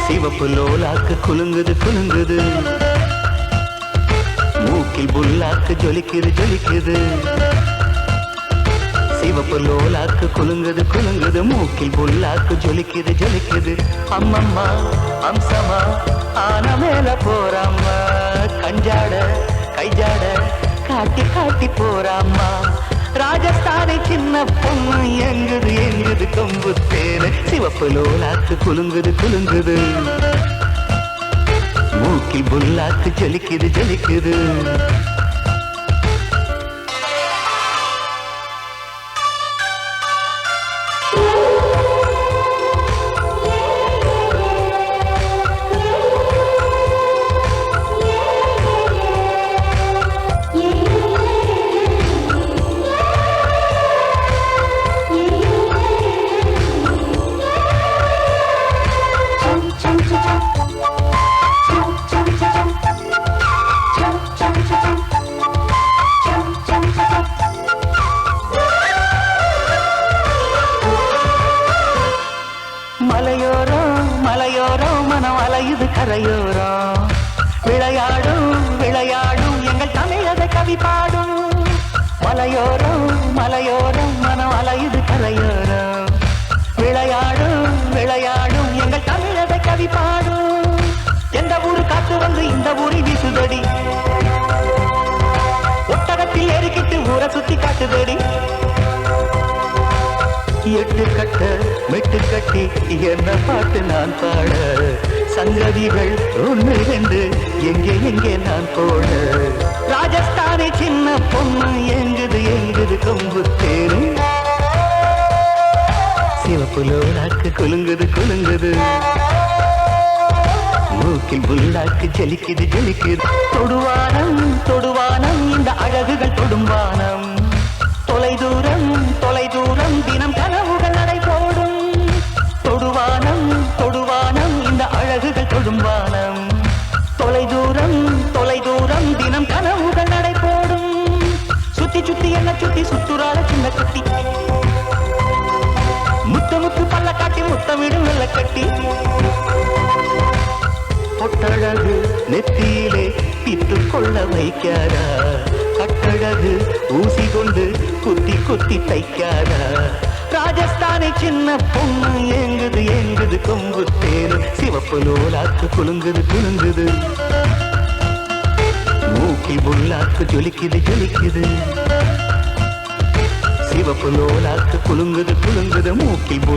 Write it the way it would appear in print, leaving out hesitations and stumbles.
சிவப்பு லோலாக்கு குலுங்குது குலுங்குது, மூக்கில் புல்லாக்கு ஜொலிக்குது ஜொலிக்குது. சிவப்பு லோலாக்கு குலுங்குது குலுங்குது, மூக்கில் புல்லாக்கு ஜொலிக்குது ஜொலிக்குது. அம்மம்மா அம்சமா ஆன மேல போறாம்மா, கஞ்சாட கைஜாட காட்டி காட்டி போறாம்மா. ராஜஸ்தானி சின்ன பொண்ணு எங்குது எங்குது கொம்பு தேனு. சிவப்பு லோலாக்கு குலுங்குது குலுங்குது, மூக்கில் புல்லாக்கு ஜொலிக்குது ஜொலிக்குது. மலையோரம் மலையோரம் மனம் அலையுது கரையோரம், விளையாடும் விளையாடும் எங்கள் தமிழக கவி பாடும். மலையோரம் மலையோரம் மனம் அலையுது கரையோரம், விளையாடும் விளையாடும் எங்கள் தமிழக கவி பாடும். எந்த ஊரு காத்து வந்து இந்த ஊரை வீசுதடி, ஒட்டகத்தில் ஏறிக்கிட்டு ஊரை சுத்தி காட்டுதடி. எட்டு கட்ட மெட்டு கட்டி என்ன பாட்டு நான் பாட, சங்கதிகள் ஒன்று ரெண்டு எங்கே எங்கே நான் போட. ராஜஸ்தானி சின்ன பொண்ணு எங்குது எங்குது கொம்பு தேனு. சிவப்பு லோலாக்கு குலுங்குது குலுங்குது, மூக்கில் புல்லாக்கு ஜலிக்குது ஜலிக்குது. தொடுவானம் தொடுவானம் இந்த அழகுகள் தொடும்பானம், தொலை தூரம் தொலை தூரம் தினம் கனவுகள் நடை போடும். தொடுவானம் தொடுவானம் இந்த அழகுகள் தொடும்பானம், தொலை தூரம் தினம் கனவுகள் நடை போடும். சுத்தி சுத்தி என்ன சுத்தி சுத்துறாள சின்ன குட்டி, முத்து முத்து பல்ல காட்டி முத்தமிடும் வெள்ள கட்டி. பொட்டழகு நெத்தியிலே பித்து கொள்ள வைக்காதா, கட்டழகு ஊசி கொண்டு குத்தி குத்தி தைக்காதா. ராஜஸ்தானி சின்ன பொண்ணு எங்குது எங்குது கொம்பு தேனு. சிவப்பு லோலாக்கு குலுங்குது குலுங்குது, மூக்கில் புல்லாக்கு ஜொலிக்குது ஜொலிக்குது. சிவப்பு லோலாக்கு குலுங்குது குலுங்குது, மூக்கில்